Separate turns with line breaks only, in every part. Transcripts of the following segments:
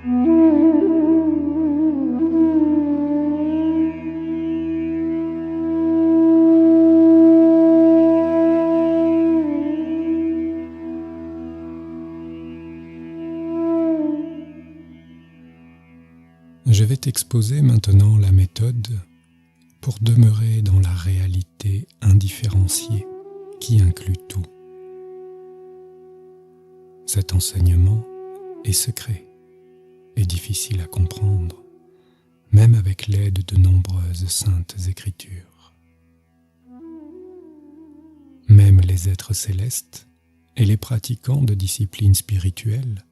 Je vais t'exposer maintenant la méthode pour demeurer dans la réalité indifférenciée qui inclut tout. Cet enseignement est secret et difficile à comprendre, même avec l'aide de nombreuses saintes écritures. Même les êtres célestes et les pratiquants de disciplines spirituelles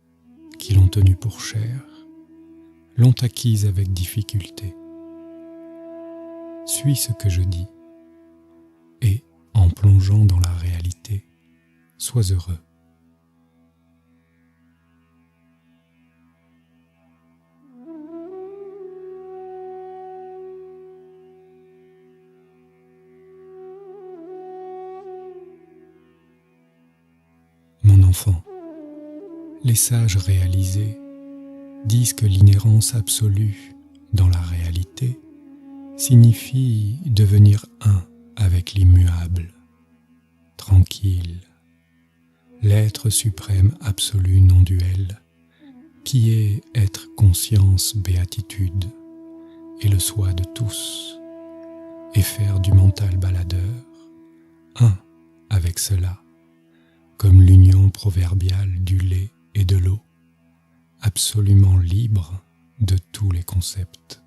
qui l'ont tenue pour chère l'ont acquise avec difficulté. Suis ce que je dis et, en plongeant dans la réalité, sois heureux. Mon enfant, les sages réalisés disent que l'inhérence absolue dans la réalité signifie devenir un avec l'immuable, tranquille, l'être suprême absolu non duel, qui est être conscience béatitude et le soi de tous, et faire du mental baladeur un avec cela, comme l'union proverbiale du lait et de l'eau, absolument libre de tous les concepts.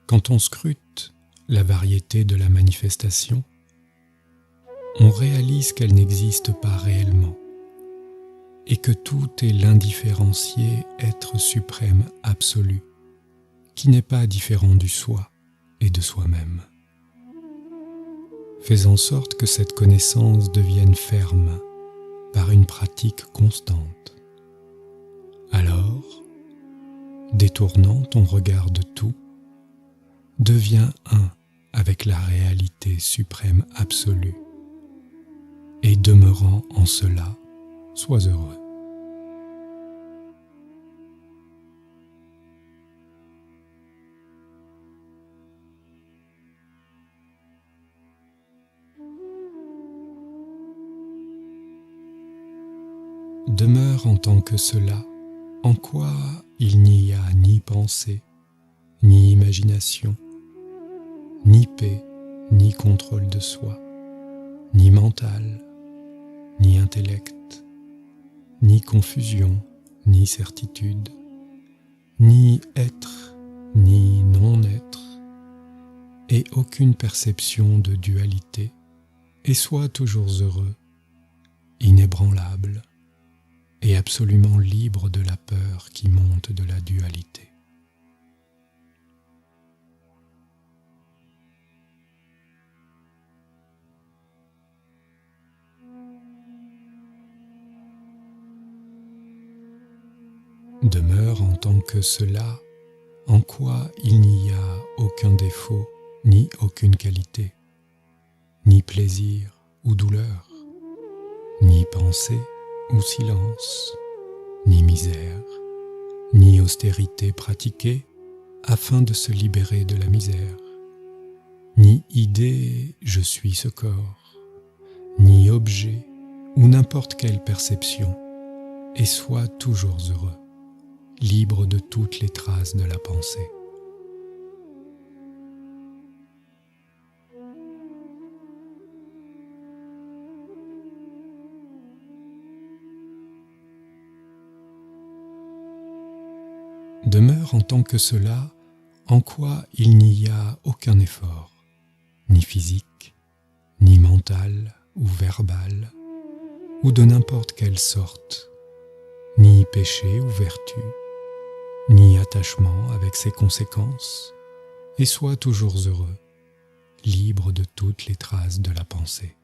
Quand on scrute la variété de la manifestation, on réalise qu'elle n'existe pas réellement et que tout est l'indifférencié être suprême absolu, qui n'est pas différent du soi et de soi-même. Fais en sorte que cette connaissance devienne ferme par une pratique constante. Alors, détournant ton regard de tout, deviens un avec la réalité suprême absolue, et demeurant en cela, sois heureux. Demeure en tant que cela, en quoi il n'y a ni pensée, ni imagination, ni paix, ni contrôle de soi, ni mental, ni intellect, ni confusion, ni certitude, ni être, ni non-être, et aucune perception de dualité, et sois toujours heureux, inébranlable, et absolument libre de la peur qui monte de la dualité. Demeure en tant que cela, en quoi il n'y a aucun défaut, ni aucune qualité, ni plaisir ou douleur, ni pensée ou silence, ni misère, ni austérité pratiquée afin de se libérer de la misère, ni idée « je suis ce corps », ni objet ou n'importe quelle perception, et sois toujours heureux, libre de toutes les traces de la pensée. Demeure en tant que cela, en quoi il n'y a aucun effort, ni physique, ni mental ou verbal, ou de n'importe quelle sorte, ni péché ou vertu, ni attachement avec ses conséquences, et sois toujours heureux, libre de toutes les traces de la pensée.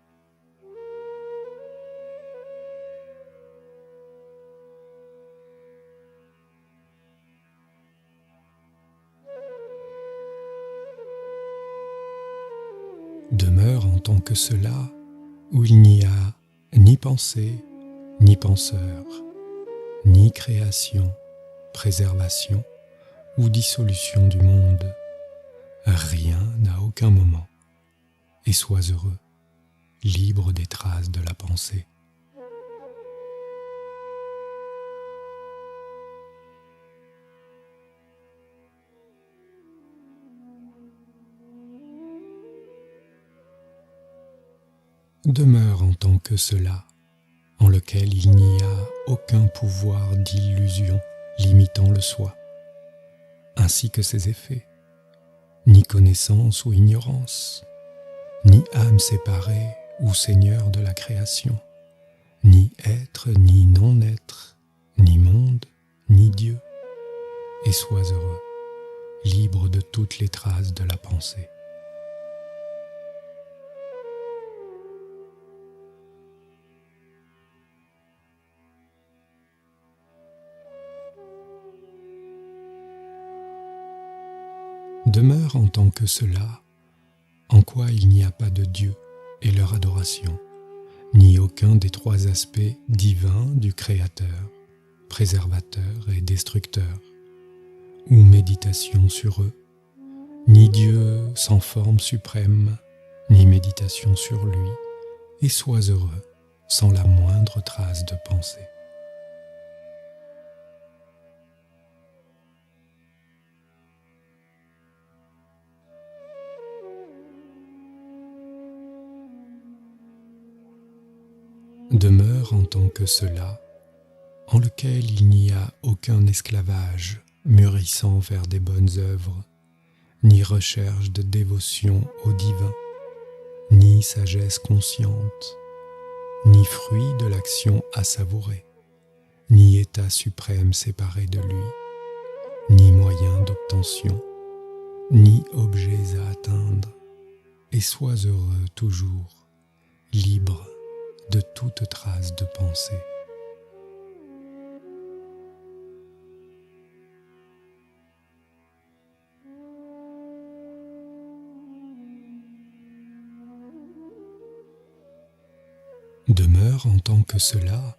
tant que cela, où il n'y a ni pensée, ni penseur, ni création, préservation ou dissolution du monde. Rien n'a aucun moment, et sois heureux, libre des traces de la pensée. Demeure en tant que cela, en lequel il n'y a aucun pouvoir d'illusion limitant le soi, ainsi que ses effets, ni connaissance ou ignorance, ni âme séparée ou seigneur de la création, ni être ni non-être, ni monde, ni Dieu, et sois heureux, libre de toutes les traces de la pensée. Demeure en tant que cela, en quoi il n'y a pas de Dieu et leur adoration, ni aucun des trois aspects divins du Créateur, préservateur et destructeur, ou méditation sur eux, ni Dieu sans forme suprême, ni méditation sur lui, et sois heureux sans la moindre trace de pensée. Demeure en tant que cela, en lequel il n'y a aucun esclavage mûrissant vers des bonnes œuvres, ni recherche de dévotion au divin, ni sagesse consciente, ni fruit de l'action à savourer, ni état suprême séparé de lui, ni moyen d'obtention, ni objets à atteindre, et sois heureux toujours, libre de toute trace de pensée. Demeure en tant que cela,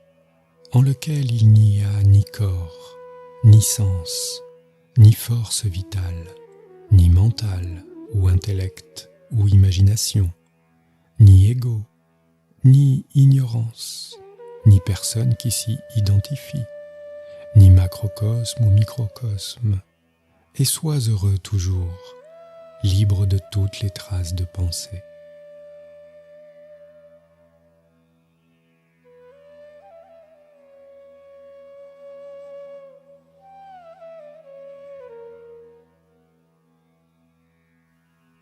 en lequel il n'y a ni corps, ni sens, ni force vitale, ni mental ou intellect ou imagination, ni ego, ni ignorance, ni personne qui s'y identifie, ni macrocosme ou microcosme, et sois heureux toujours, libre de toutes les traces de pensée.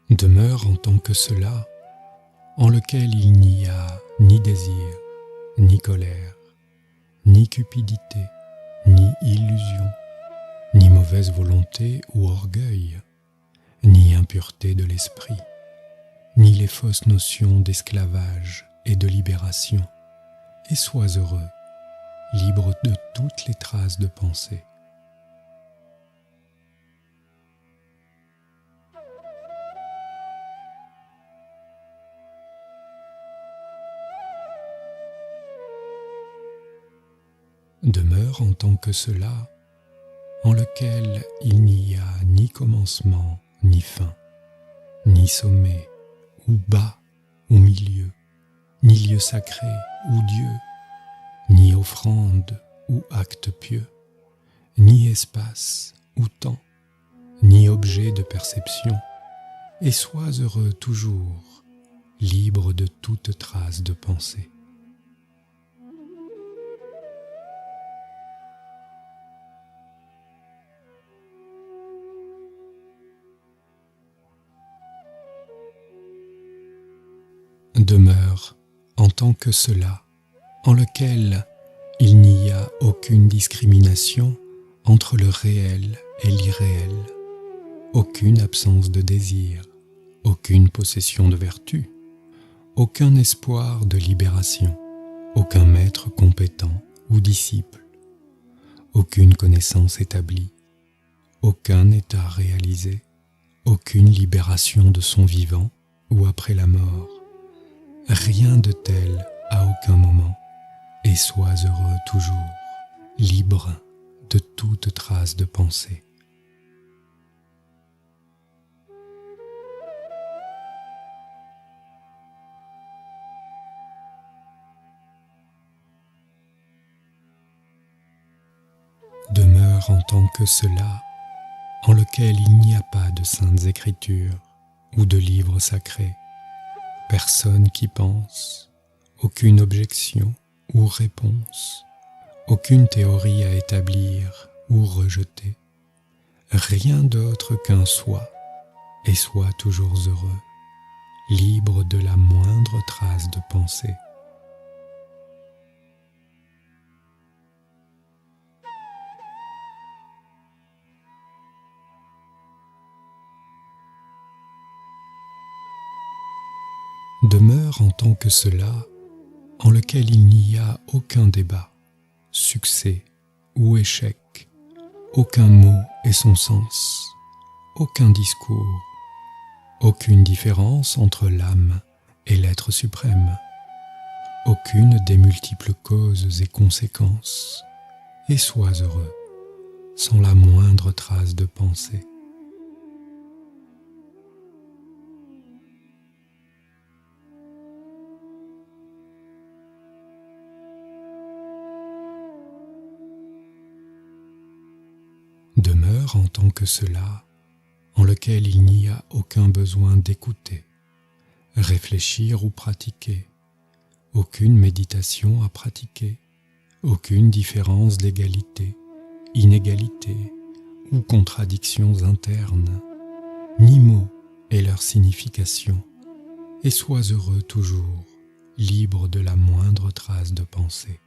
Demeure en tant que cela, en lequel il n'y a ni désir, ni colère, ni cupidité, ni illusion, ni mauvaise volonté ou orgueil, ni impureté de l'esprit, ni les fausses notions d'esclavage et de libération, et sois heureux, libre de toutes les traces de pensée. Demeure en tant que cela, en lequel il n'y a ni commencement, ni fin, ni sommet, ou bas, ou milieu, ni lieu sacré, ou Dieu, ni offrande, ou acte pieux, ni espace, ou temps, ni objet de perception, et sois heureux toujours, libre de toute trace de pensée. Demeure en tant que cela, en lequel il n'y a aucune discrimination entre le réel et l'irréel, aucune absence de désir, aucune possession de vertu, aucun espoir de libération, aucun maître compétent ou disciple, aucune connaissance établie, aucun état réalisé, aucune libération de son vivant ou après la mort, rien de tel à aucun moment, et sois heureux toujours, libre de toute trace de pensée. Demeure en tant que cela, en lequel il n'y a pas de saintes écritures ou de livres sacrés, personne qui pense, aucune objection ou réponse, aucune théorie à établir ou rejeter, rien d'autre qu'un soi, et sois toujours heureux, libre de la moindre trace de pensée. Demeure en tant que cela, en lequel il n'y a aucun débat, succès ou échec, aucun mot et son sens, aucun discours, aucune différence entre l'âme et l'être suprême, aucune des multiples causes et conséquences, et sois heureux, sans la moindre trace de pensée. Demeure en tant que cela, en lequel il n'y a aucun besoin d'écouter, réfléchir ou pratiquer, aucune méditation à pratiquer, aucune différence d'égalité, inégalité ou contradictions internes, ni mots et leur signification, et sois heureux toujours, libre de la moindre trace de pensée.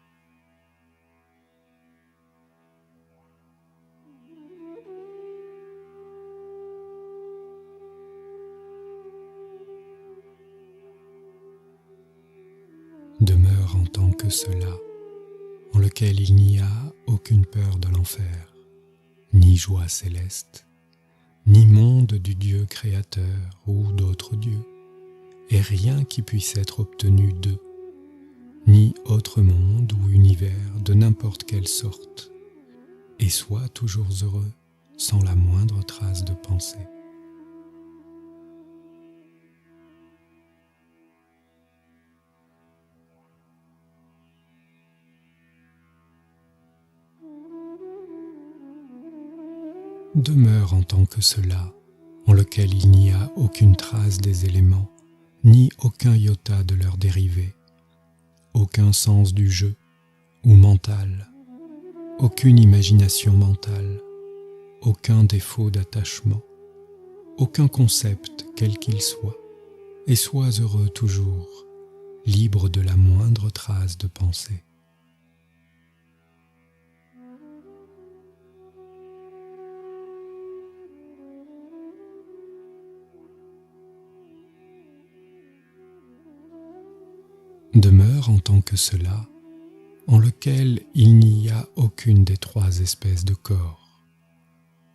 Demeure en tant que cela, en lequel il n'y a aucune peur de l'enfer, ni joie céleste, ni monde du Dieu créateur ou d'autres dieux, et rien qui puisse être obtenu d'eux, ni autre monde ou univers de n'importe quelle sorte, et sois toujours heureux sans la moindre trace de pensée. Demeure en tant que cela, en lequel il n'y a aucune trace des éléments, ni aucun iota de leurs dérivés, aucun sens du jeu ou mental, aucune imagination mentale, aucun défaut d'attachement, aucun concept quel qu'il soit, et sois heureux toujours, libre de la moindre trace de pensée. Demeure en tant que cela, en lequel il n'y a aucune des trois espèces de corps,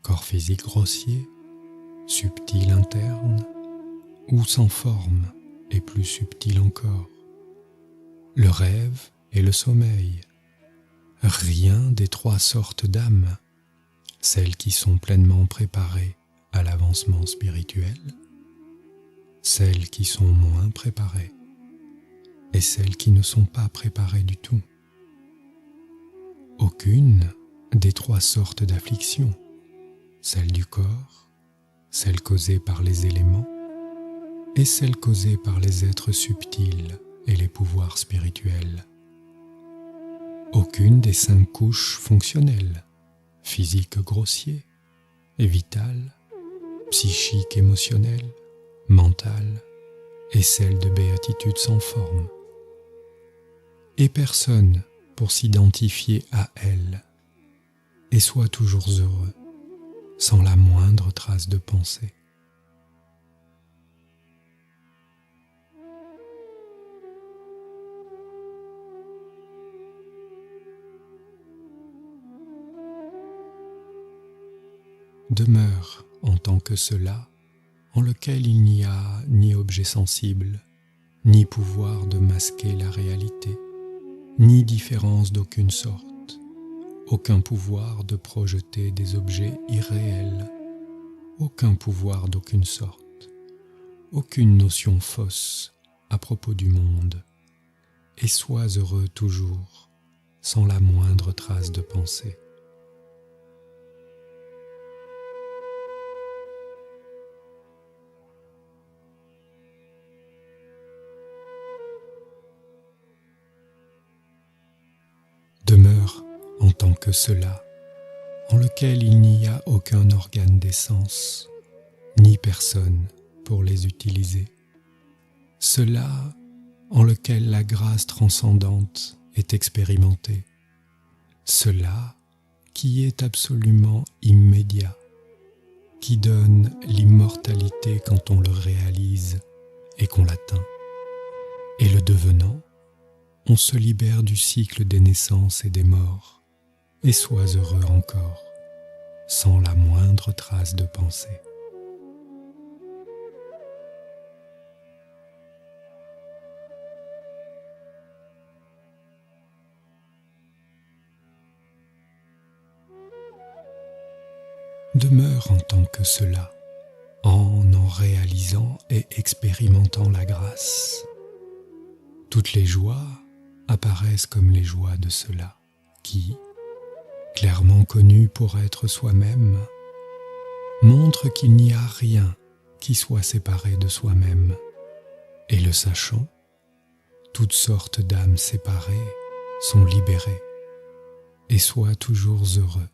corps physique grossier, subtil interne, ou sans forme et plus subtil encore, le rêve et le sommeil, rien des trois sortes d'âmes, celles qui sont pleinement préparées à l'avancement spirituel, celles qui sont moins préparées, et celles qui ne sont pas préparées du tout. Aucune des trois sortes d'afflictions, celle du corps, celle causée par les éléments, et celle causée par les êtres subtils et les pouvoirs spirituels. Aucune des 5 couches fonctionnelles, physique grossier et vital, psychique émotionnel, mental, et celle de béatitude sans forme. Et personne pour s'identifier à elle, et sois toujours heureux, sans la moindre trace de pensée. Demeure en tant que cela, en lequel il n'y a ni objet sensible, ni pouvoir de masquer la réalité, ni différence d'aucune sorte, aucun pouvoir de projeter des objets irréels, aucun pouvoir d'aucune sorte, aucune notion fausse à propos du monde, et sois heureux toujours, sans la moindre trace de pensée. Demeure en tant que cela, en lequel il n'y a aucun organe d'essence, ni personne pour les utiliser. Cela en lequel la grâce transcendante est expérimentée. Cela qui est absolument immédiat, qui donne l'immortalité quand on le réalise et qu'on l'atteint. Et le devenant, on se libère du cycle des naissances et des morts, et sois heureux encore, sans la moindre trace de pensée. Demeure en tant que cela, en réalisant et expérimentant la grâce. Toutes les joies apparaissent comme les joies de cela, qui, clairement connu pour être soi-même, montre qu'il n'y a rien qui soit séparé de soi-même, et le sachant, toutes sortes d'âmes séparées sont libérées, et sois toujours heureux,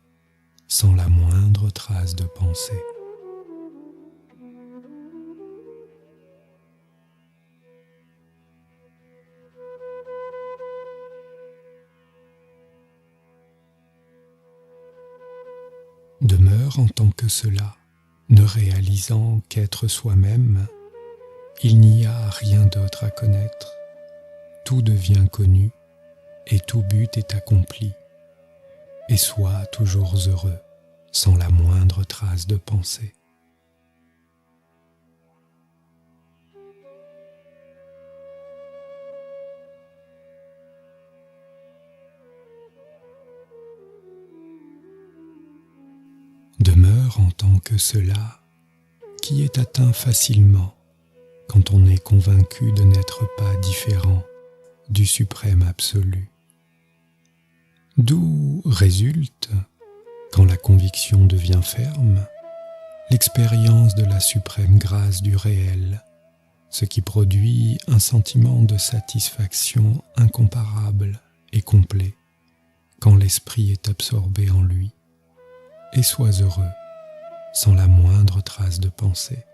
sans la moindre trace de pensée. Demeure en tant que cela, ne réalisant qu'être soi-même, il n'y a rien d'autre à connaître. Tout devient connu et tout but est accompli. Et sois toujours heureux, sans la moindre trace de pensée. Demeure en tant que cela, qui est atteint facilement quand on est convaincu de n'être pas différent du suprême absolu. D'où résulte, quand la conviction devient ferme, l'expérience de la suprême grâce du réel, ce qui produit un sentiment de satisfaction incomparable et complet quand l'esprit est absorbé en lui. Et sois heureux, sans la moindre trace de pensée.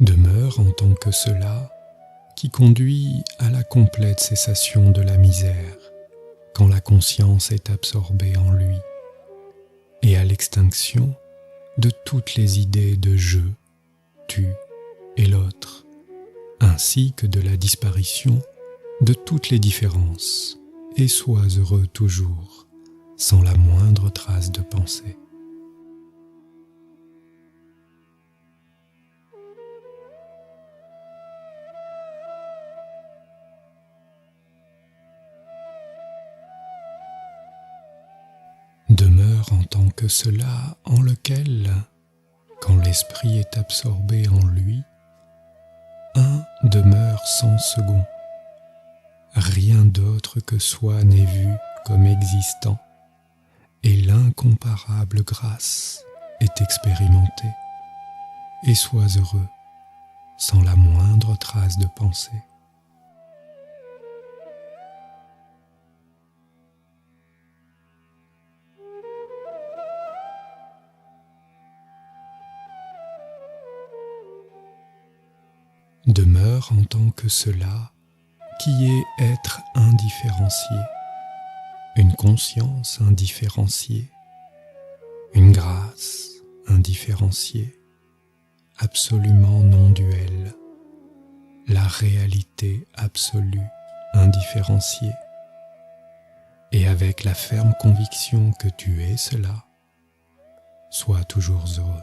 Demeure en tant que cela, qui conduit à la complète cessation de la misère, quand la conscience est absorbée en lui, et à l'extinction de toutes les idées de je, tu et l'autre, ainsi que de la disparition de toutes les différences, et sois heureux toujours, sans la moindre trace de pensée. Demeure en tant que cela en lequel, quand l'esprit est absorbé en lui, un demeure sans second. Rien d'autre que soi n'est vu comme existant, et l'incomparable grâce est expérimentée, et sois heureux, sans la moindre trace de pensée. Demeure en tant que cela qui est être indifférencié, une conscience indifférenciée, une grâce indifférenciée, absolument non duelle, la réalité absolue indifférenciée, Et avec la ferme conviction que tu es cela, sois toujours heureux.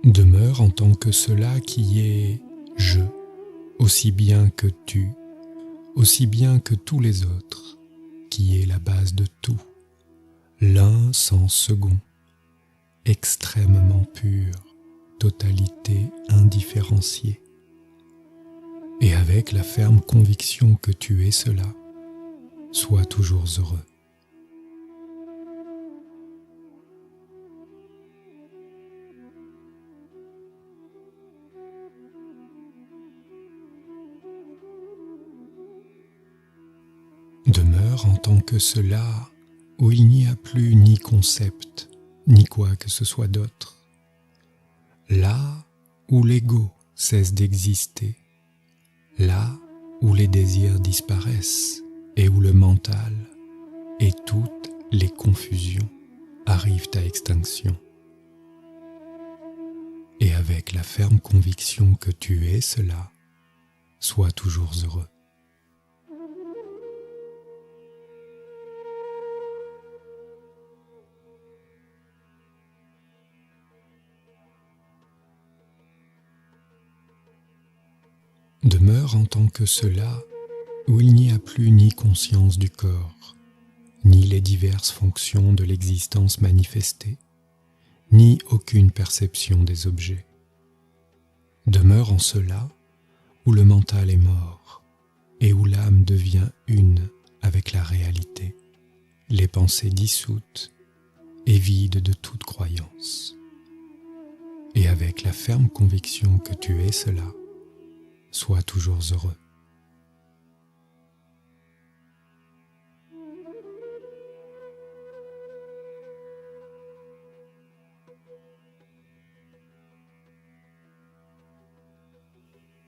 Demeure en tant que cela qui est je, aussi bien que tu, aussi bien que tous les autres, qui est la base de tout, l'un sans second, extrêmement pur, totalité indifférenciée. Et avec la ferme conviction que tu es cela, sois toujours heureux. Demeure en tant que cela où il n'y a plus ni concept, ni quoi que ce soit d'autre. Là où l'ego cesse d'exister, là où les désirs disparaissent et où le mental et toutes les confusions arrivent à extinction. Et avec la ferme conviction que tu es cela, sois toujours heureux. Demeure en tant que cela où il n'y a plus ni conscience du corps, ni les diverses fonctions de l'existence manifestée, ni aucune perception des objets. Demeure en cela où le mental est mort et où l'âme devient une avec la réalité, les pensées dissoutes et vides de toute croyance. Et avec la ferme conviction que tu es cela, sois toujours heureux.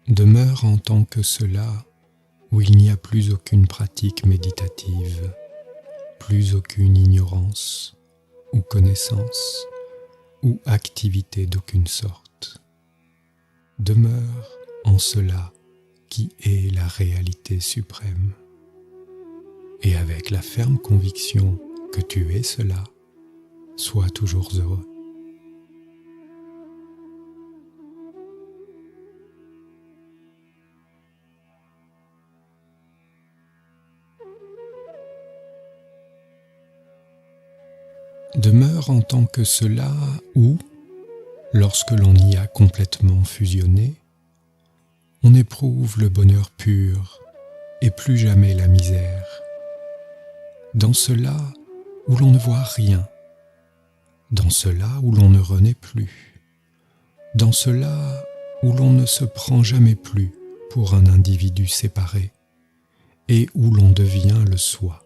Demeure en tant que cela où il n'y a plus aucune pratique méditative, plus aucune ignorance ou connaissance ou activité d'aucune sorte. Demeure en cela qui est la réalité suprême. Et avec la ferme conviction que tu es cela, sois toujours heureux. Demeure en tant que cela où, lorsque l'on y a complètement fusionné, on éprouve le bonheur pur et plus jamais la misère. Dans cela où l'on ne voit rien, dans cela où l'on ne renaît plus, dans cela où l'on ne se prend jamais plus pour un individu séparé et où l'on devient le soi.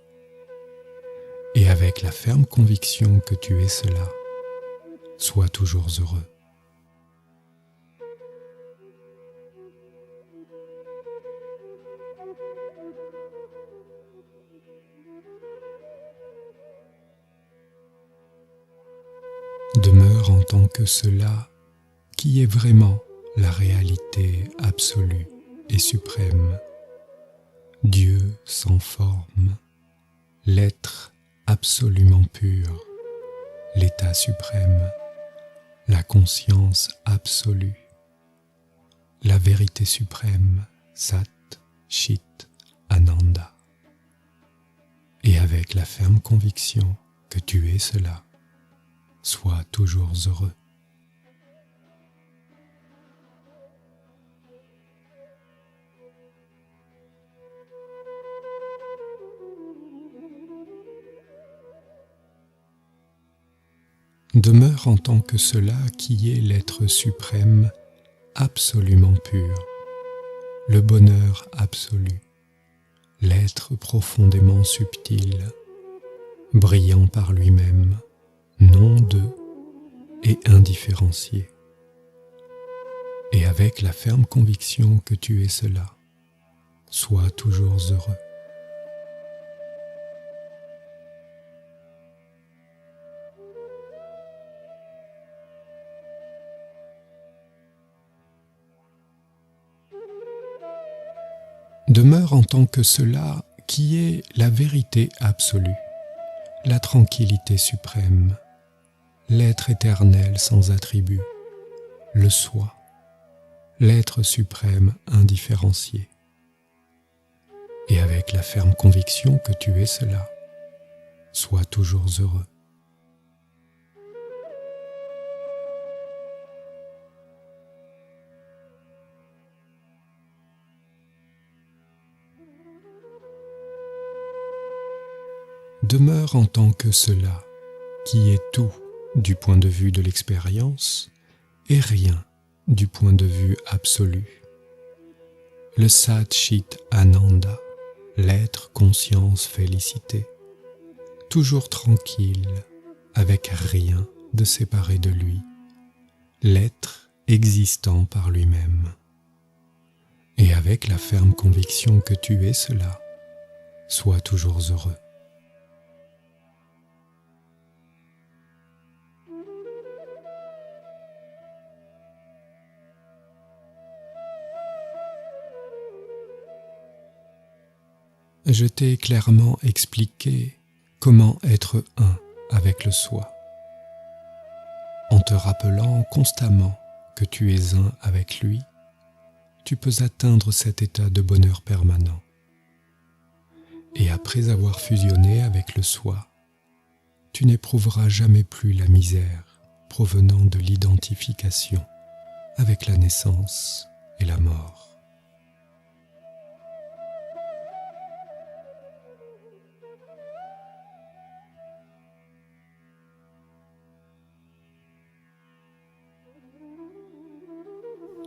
Et avec la ferme conviction que tu es cela, sois toujours heureux. Demeure en tant que cela qui est vraiment la réalité absolue et suprême, Dieu sans forme, l'être absolument pur, l'état suprême, la conscience absolue, la vérité suprême, Sat, Chit, Ananda. Et avec la ferme conviction que tu es cela, sois toujours heureux. Demeure en tant que cela qui est l'être suprême, absolument pur, le bonheur absolu, l'être profondément subtil, brillant par lui-même, non d'eux et indifférencié. Et avec la ferme conviction que tu es cela, sois toujours heureux. Demeure en tant que cela qui est la vérité absolue, la tranquillité suprême, l'être éternel sans attribut, le soi, l'être suprême indifférencié. Et avec la ferme conviction que tu es cela, sois toujours heureux. Demeure en tant que cela, qui est tout du point de vue de l'expérience et rien du point de vue absolu. Le Sat Chit Ananda, l'être conscience félicité, toujours tranquille, avec rien de séparé de lui, l'être existant par lui-même. Et avec la ferme conviction que tu es cela, sois toujours heureux. Je t'ai clairement expliqué comment être un avec le soi, en te rappelant constamment que tu es un avec lui, tu peux atteindre cet état de bonheur permanent. Et après avoir fusionné avec le soi, tu n'éprouveras jamais plus la misère provenant de l'identification avec la naissance et la mort.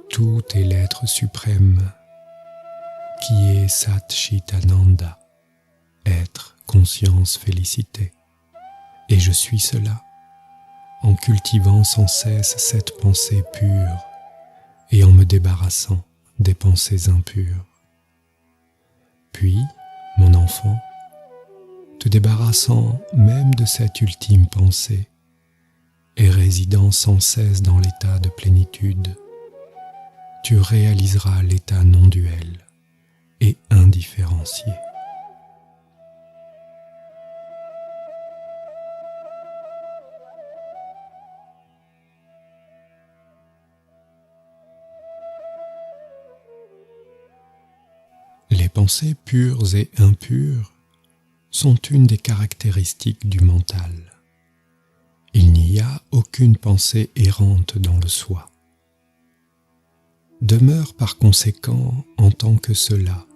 Tout est l'être suprême qui est Sat Chit Ananda, être, conscience, félicité. Et je suis cela, en cultivant sans cesse cette pensée pure et en me débarrassant des pensées impures. Puis, mon enfant, te débarrassant même de cette ultime pensée et résidant sans cesse dans l'état de plénitude, tu réaliseras l'état non-duel et indifférencié. Les pensées pures et impures sont une des caractéristiques du mental. Il n'y a aucune pensée errante dans le soi. Demeure par conséquent en tant que cela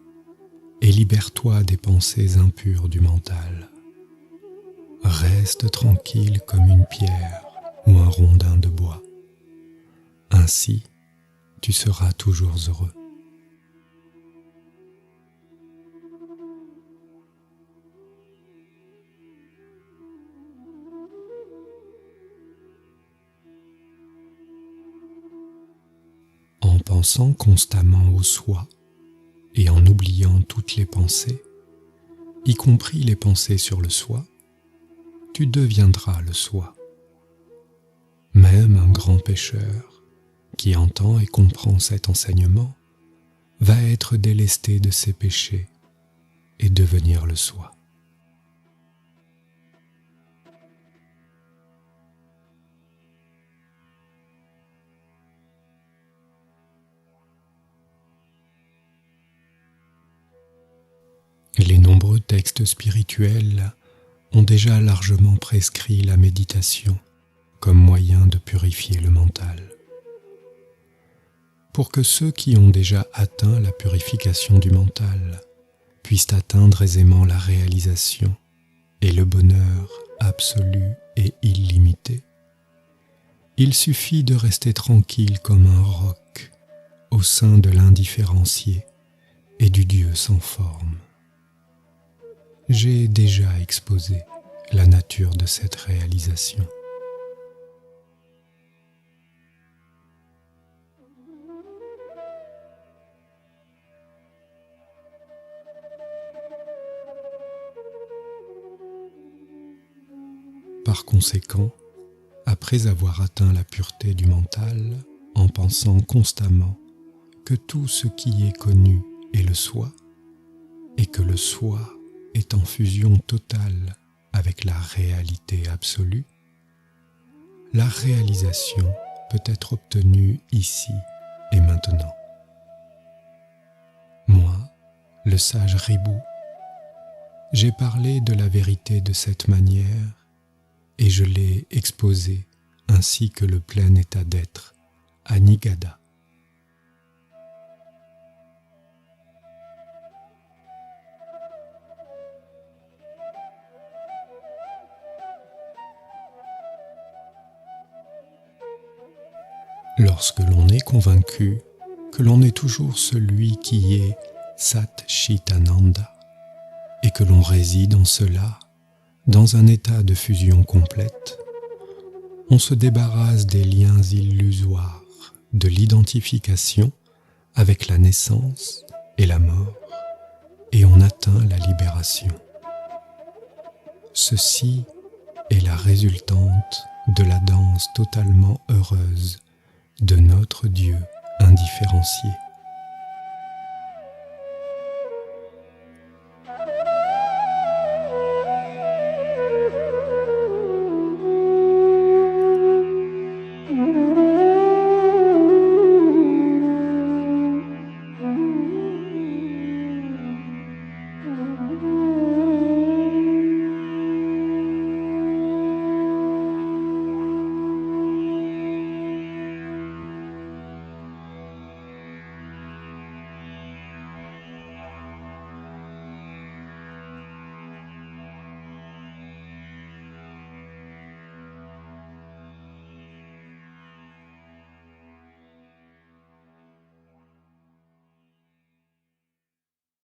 et libère-toi des pensées impures du mental. Reste tranquille comme une pierre ou un rondin de bois. Ainsi, tu seras toujours heureux. En pensant constamment au soi et en oubliant toutes les pensées, y compris les pensées sur le soi, tu deviendras le soi. Même un grand pécheur qui entend et comprend cet enseignement va être délesté de ses péchés et devenir le soi. Les nombreux textes spirituels ont déjà largement prescrit la méditation comme moyen de purifier le mental. Pour que ceux qui ont déjà atteint la purification du mental puissent atteindre aisément la réalisation et le bonheur absolu et illimité, il suffit de rester tranquille comme un roc au sein de l'indifférencié et du Dieu sans forme. J'ai déjà exposé la nature de cette réalisation. Par conséquent, après avoir atteint la pureté du mental, en pensant constamment que tout ce qui est connu est le soi, et que le soi est en fusion totale avec la réalité absolue, la réalisation peut être obtenue ici et maintenant. Moi, le sage Ribou, j'ai parlé de la vérité de cette manière et je l'ai exposée ainsi que le plein état d'être à Nigada. Lorsque l'on est convaincu que l'on est toujours celui qui est Sat Chit Ananda et que l'on réside en cela, dans un état de fusion complète, on se débarrasse des liens illusoires de l'identification avec la naissance et la mort et on atteint la libération. Ceci est la résultante de la danse totalement heureuse de notre Dieu indifférencié.